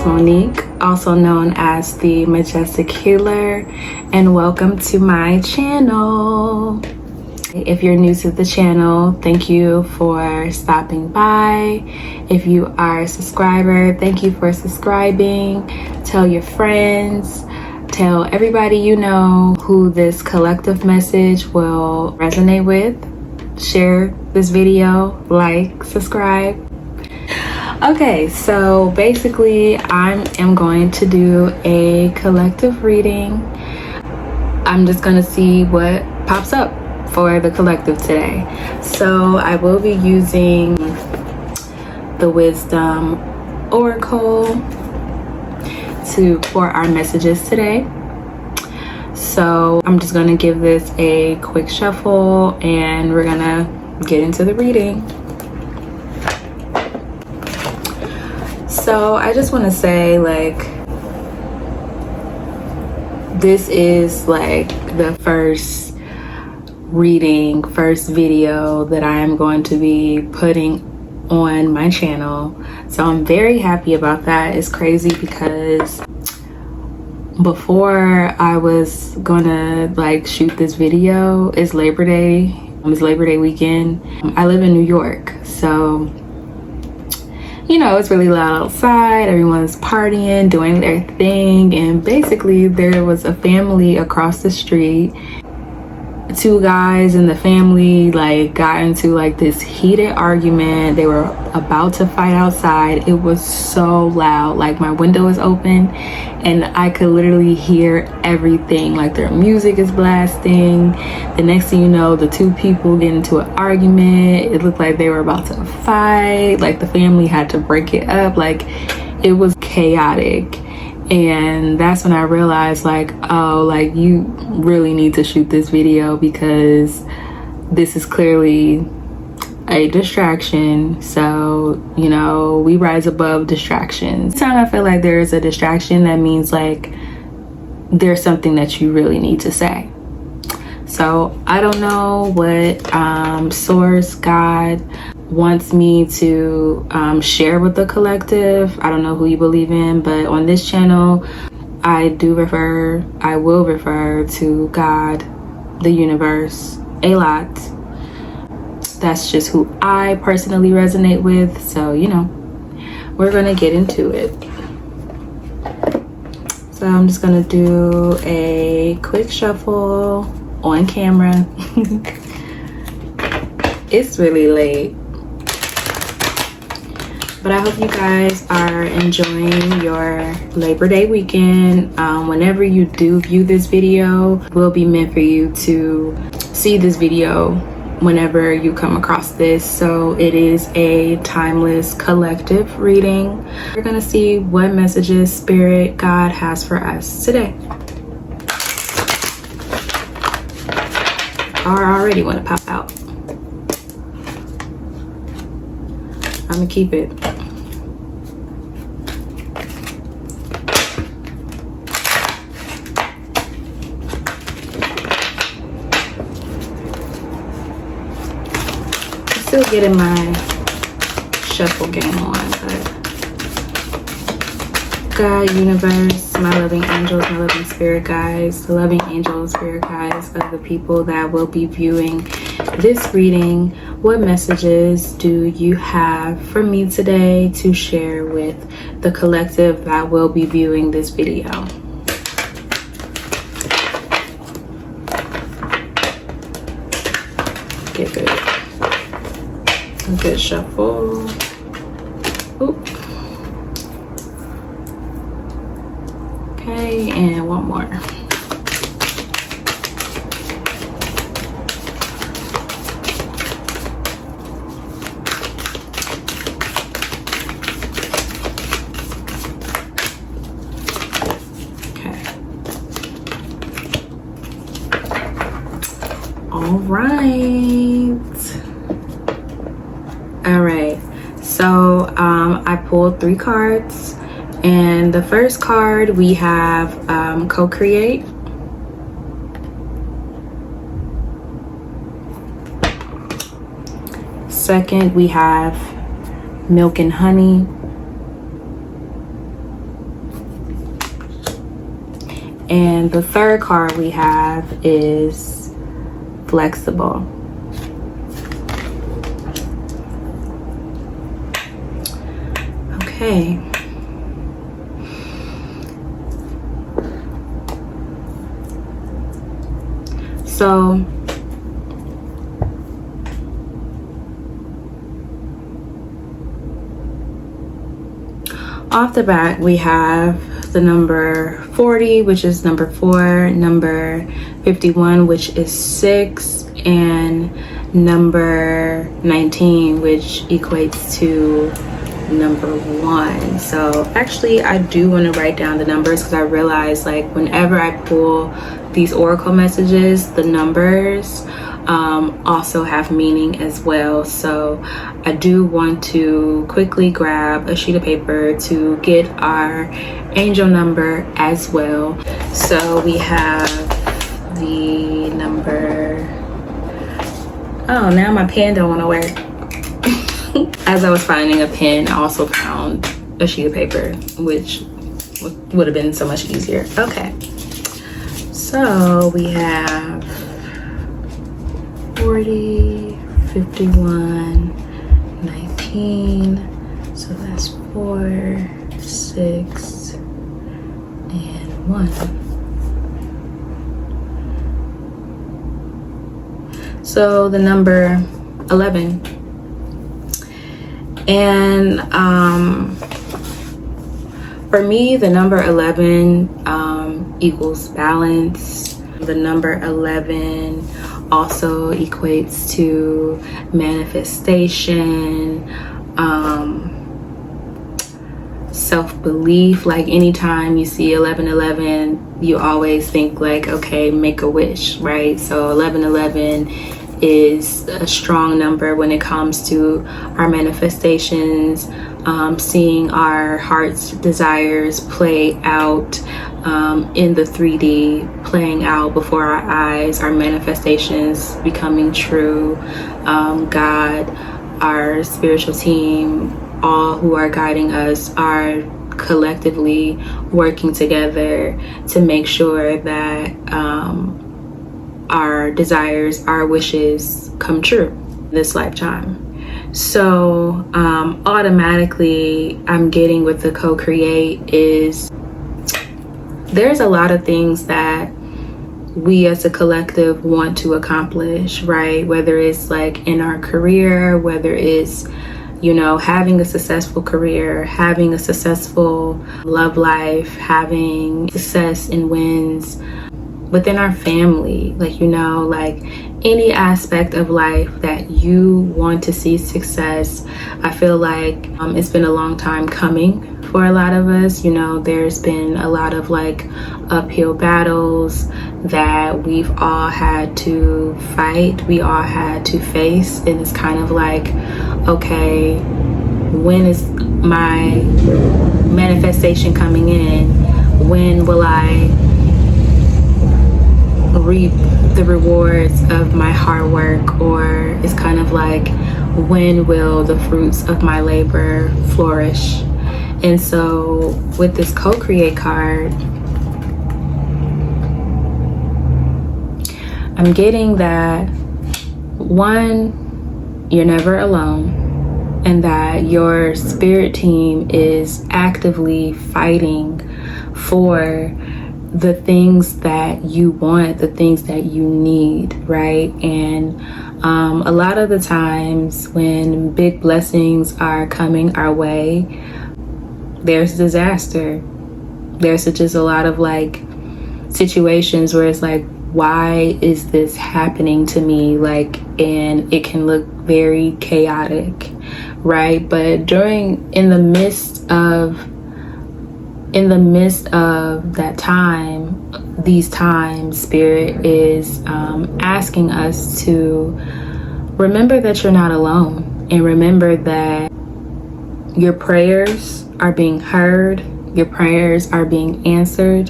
Monique, also known as the Majestic Healer, and welcome to my channel. If you're new to the channel, thank you for stopping by. If you are a subscriber, thank you for subscribing. Tell your friends, tell everybody you know who this collective message will resonate with. Share this video, like, subscribe. Okay, so basically I am going to do a collective reading. I'm just gonna see what pops up for the collective today. So I will be using the Wisdom Oracle for our messages today. So I'm just gonna give this a quick shuffle and we're gonna get into the reading. So I just want to say, like, this is like the first video that I am going to be putting on my channel. So I'm very happy about that. It's crazy because before I was gonna like shoot this video, it's Labor Day. It's Labor Day weekend. I live in New York, so you know, it's really loud outside, everyone's partying, doing their thing, and basically there was a family across the street. Two guys in the family like got into like this heated argument. They were about to fight outside. It was so loud, like my window was open and I could literally hear everything. Like their music is blasting. The next thing you know, the two people get into an argument. It looked like they were about to fight. Like the family had to break it up. Like it was chaotic. And that's when I realized, like, oh, like you really need to shoot this video because this is clearly a distraction. So, you know, we rise above distractions. Anytime I feel like there is a distraction, that means like there's something that you really need to say. So I don't know what source, God, wants me to share with the collective. I don't know who you believe in, but on this channel I will refer to God, the universe, a lot. That's just who I personally resonate with. So, you know, we're gonna get into it. So I'm just gonna do a quick shuffle on camera. It's really late, but I hope you guys are enjoying your Labor Day weekend. Whenever you do view this video, it will be meant for you to see this video whenever you come across this. So it is a timeless collective reading. We're gonna see what messages Spirit God has for us today. I already want to pop out. I'm gonna keep it. I'm still getting my shuffle game on, but God, universe, my loving angels, my loving spirit guides, the loving angel and spirit guides of the people that will be viewing this reading, what messages do you have for me today to share with the collective that will be viewing this video? Give it a good shuffle. Oop. Okay, and one more. Okay. All right. So I pulled 3 cards. And the first card we have co-create. Second we have milk and honey. And the third card we have is flexible. Okay. So off the bat, we have the number 40, which is number 4, number 51, which is 6, and number 19, which equates to number 1. So actually, I do want to write down the numbers, because I realize, like, whenever I pull these oracle messages, the numbers also have meaning as well. So I do want to quickly grab a sheet of paper to get our angel number as well. So we have the number, oh, now my pen don't want to work. As I was finding a pen, I also found a sheet of paper, which would have been so much easier. Okay, so we have 40, 51, 19, so that's 4, 6, and 1. So the number 11. And for me, the number 11 equals balance. The number 11 also equates to manifestation, self-belief. Like, anytime you see 1111, you always think like, okay, make a wish, right? So 1111 is a strong number when it comes to our manifestations, seeing our heart's desires play out in the 3D, playing out before our eyes, our manifestations becoming true. God, our spiritual team, all who are guiding us are collectively working together to make sure that our desires, our wishes come true this lifetime. So automatically, I'm getting with the co-create is there's a lot of things that we as a collective want to accomplish, right? Whether it's like in our career, whether it's, you know, having a successful career, having a successful love life, having success and wins within our family, like, you know, like any aspect of life that you want to see success. I feel like it's been a long time coming for a lot of us. You know, there's been a lot of like uphill battles that we've all had to fight, we all had to face, and it's kind of like, okay, when is my manifestation coming in? When will I reap the rewards of my hard work? Or it's kind of like, when will the fruits of my labor flourish? And so with this co-create card, I'm getting that, one, you're never alone, and that your spirit team is actively fighting for the things that you want, the things that you need, right? And a lot of the times when big blessings are coming our way, there's disaster. There's just a lot of like situations where it's like, why is this happening to me? Like, and it can look very chaotic, right? But in the midst of that time, these times, Spirit is asking us to remember that you're not alone, and remember that your prayers are being heard, your prayers are being answered.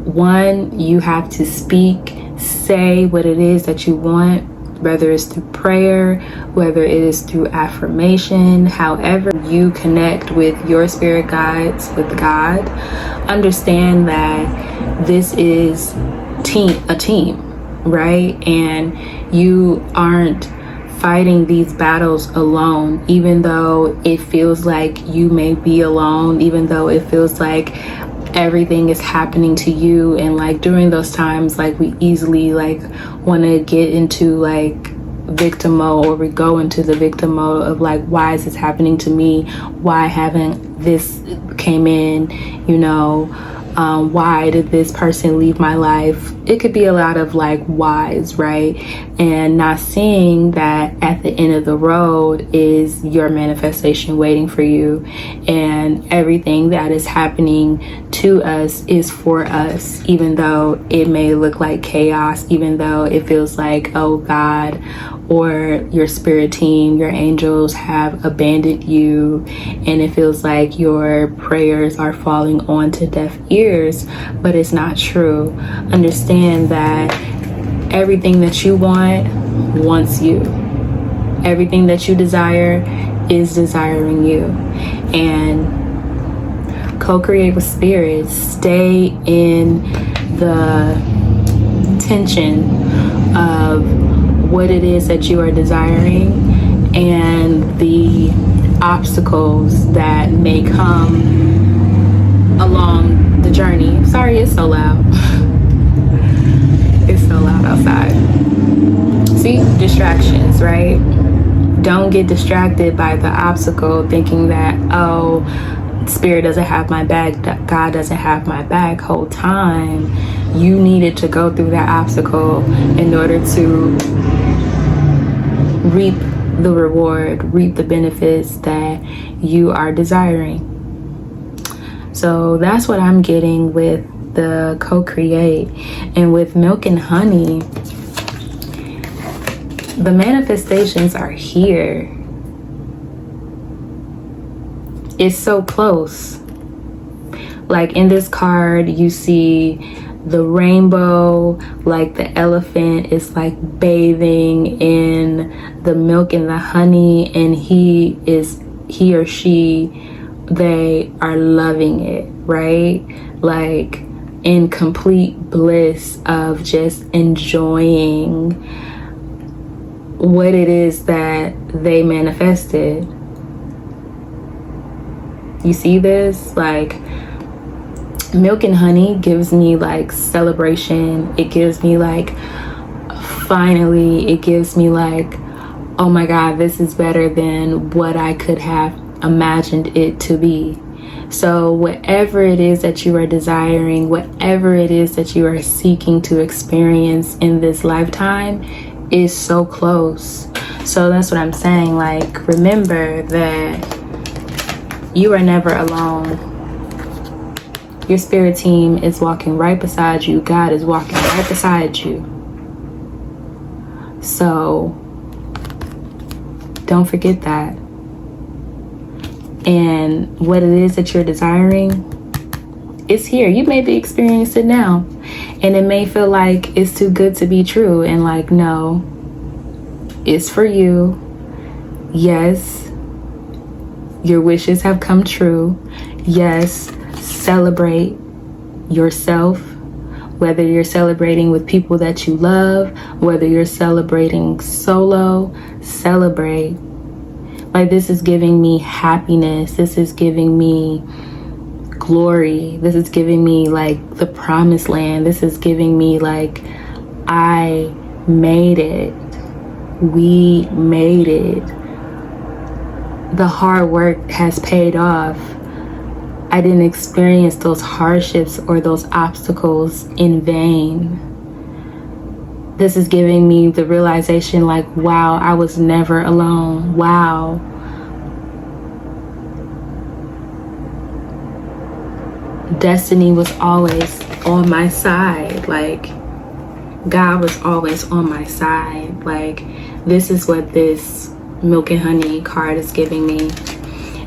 One, you have to speak, say what it is that you want, whether it's through prayer, whether it is through affirmation, however you connect with your spirit guides, with God, understand that this is a team, right? And you aren't fighting these battles alone, even though it feels like you may be alone, even though it feels like everything is happening to you. And like during those times, like we easily like want to get into like victim mode, or we go into the victim mode of like, why is this happening to me? Why haven't this came in, you know? Why did this person leave my life? It could be a lot of like whys, right? And not seeing that at the end of the road is your manifestation waiting for you, and everything that is happening to us is for us, even though it may look like chaos, even though it feels like, oh, God or your spirit team, your angels have abandoned you, and it feels like your prayers are falling onto deaf ears. But it's not true. Understand that everything that you want wants you. Everything that you desire is desiring you. And co-create with spirit. Stay in the tension of what it is that you are desiring and the obstacles that may come along the journey. Sorry, it's so loud. It's so loud outside. See, distractions, right? Don't get distracted by the obstacle thinking that, oh, spirit doesn't have my back, God doesn't have my back. Whole time you needed to go through that obstacle in order to reap the reward, reap the benefits that you are desiring. So that's what I'm getting with the co-create. And with milk and honey, the manifestations are here. It's so close. Like in this card, you see the rainbow, like the elephant is like bathing in the milk and the honey, and he or she, they are loving it, right? Like in complete bliss of just enjoying what it is that they manifested. You see this? Like milk and honey gives me like celebration. It gives me like finally. It gives me like, oh my God, this is better than what I could have imagined it to be. So whatever it is that you are desiring, whatever it is that you are seeking to experience in this lifetime is so close. So that's what I'm saying. Like, remember that you are never alone. Your spirit team is walking right beside you. God is walking right beside you. So don't forget that. And what it is that you're desiring, it's here. You may be experiencing it now. And it may feel like it's too good to be true. And like, no, it's for you. Yes, your wishes have come true. Yes, celebrate yourself, whether you're celebrating with people that you love, whether you're celebrating solo, celebrate. Like, this is giving me happiness. This is giving me glory. This is giving me like the promised land. This is giving me like, I made it. We made it. The hard work has paid off. I didn't experience those hardships or those obstacles in vain. This is giving me the realization like, wow, I was never alone. Wow. Destiny was always on my side. Like, God was always on my side. Like, this is what this milk and honey card is giving me.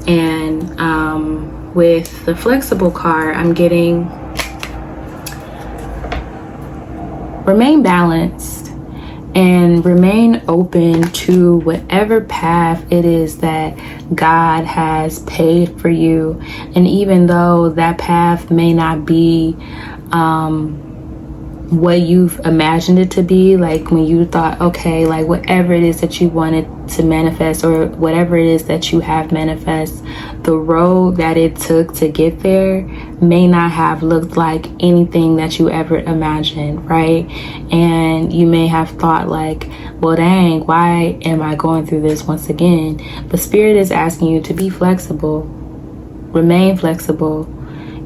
And with the flexible card, I'm getting remain balanced and remain open to whatever path it is that God has paid for you. And even though that path may not be what you've imagined it to be, like when you thought, okay, like whatever it is that you wanted to manifest, or whatever it is that you have manifest, the road that it took to get there may not have looked like anything that you ever imagined, right? And you may have thought like, well, dang, why am I going through this once again? But Spirit is asking you to be flexible. Remain flexible.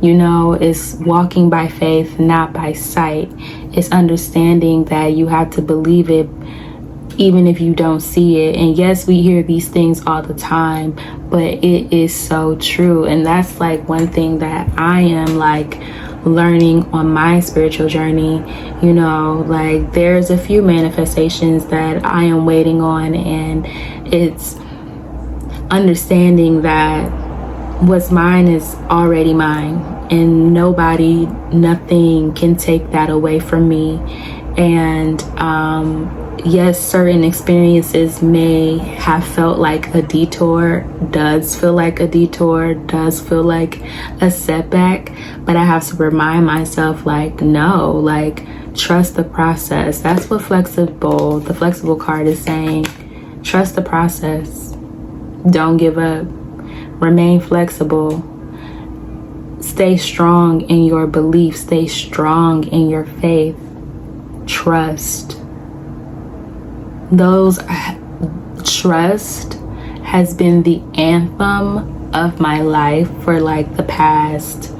You know, it's walking by faith, not by sight. It's understanding that you have to believe it even if you don't see it. And yes, we hear these things all the time, but it is so true. And that's like one thing that I am like learning on my spiritual journey. You know, like there's a few manifestations that I am waiting on, and it's understanding that what's mine is already mine, and nobody, nothing can take that away from me. And yes, certain experiences may have felt like a detour, does feel like a detour, does feel like a setback, but I have to remind myself like, no, like trust the process. That's what the flexible card is saying. Trust the process. Don't give up. Remain flexible. Stay strong in your beliefs. Stay strong in your faith. Trust. Trust has been the anthem of my life for like the past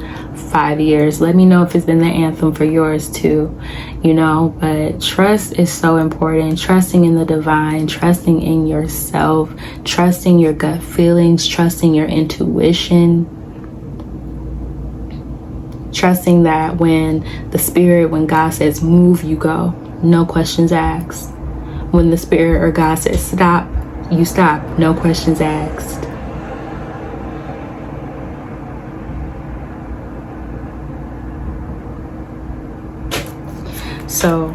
5 years. Let me know if it's been the anthem for yours too, you know. But trust is so important. Trusting in the divine, trusting in yourself, trusting your gut feelings, trusting your intuition, trusting that when God says move, you go, no questions asked. When the Spirit or God says stop, you stop, no questions asked. So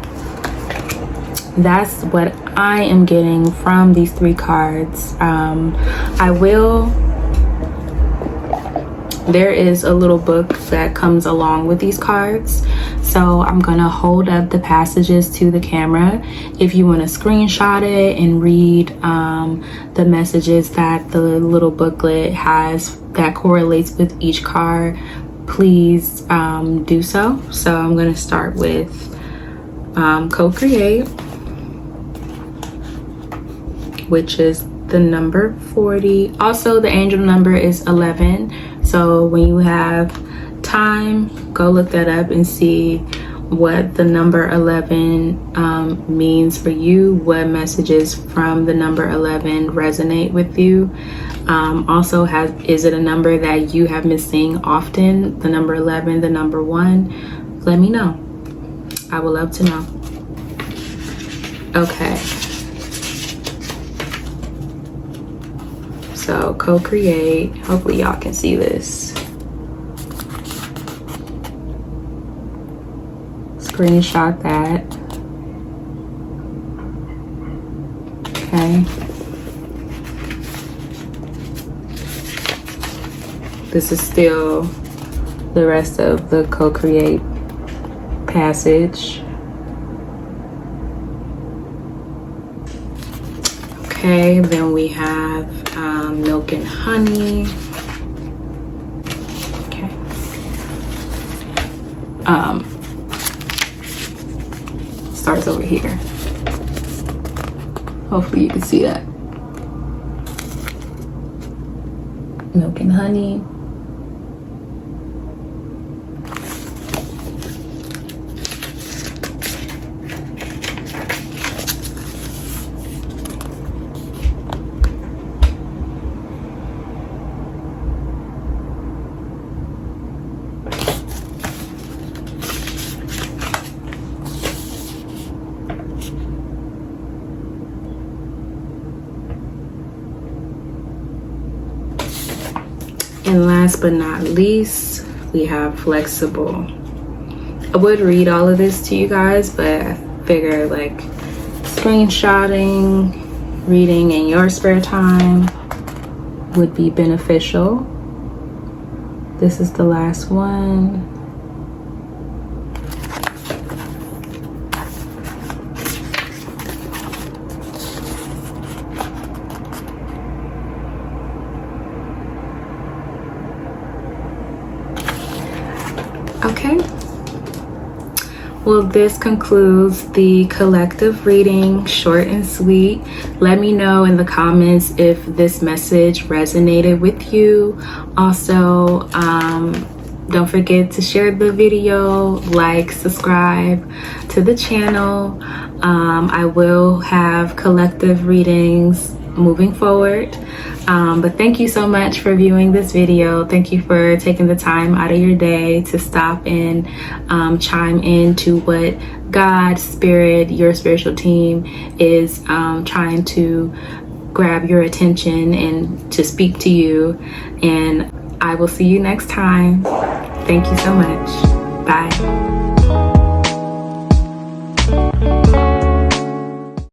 that's what I am getting from these 3 cards. There is a little book that comes along with these cards. So I'm gonna hold up the passages to the camera. If you want to screenshot it and read the messages that the little booklet has that correlates with each card, please do so. So I'm gonna start with co-create, which is the number 40. Also, the angel number is 11. So when you have time, go look that up and see what the number 11 means for you, what messages from the number 11 resonate with you. Also, is it a number that you have been seeing often? The number 11, the number 1? Let me know. I would love to know. Okay. So co-create. Hopefully y'all can see this. Screenshot that. Okay. This is still the rest of the co-create passage. Okay, then we have milk and honey. Okay. Starts over here. Hopefully you can see that. Milk and honey. And last but not least, we have flexible. I would read all of this to you guys, but I figure like screenshotting, reading in your spare time would be beneficial. This is the last one. Okay. Well, this concludes the collective reading, short and sweet. Let me know in the comments if this message resonated with you. Also, don't forget to share the video, like, subscribe to the channel. I will have collective readings moving forward. But thank you so much for viewing this video. Thank you for taking the time out of your day to stop and chime into what God, Spirit, your spiritual team is trying to grab your attention and to speak to you. And I will see you next time. Thank you so much. Bye.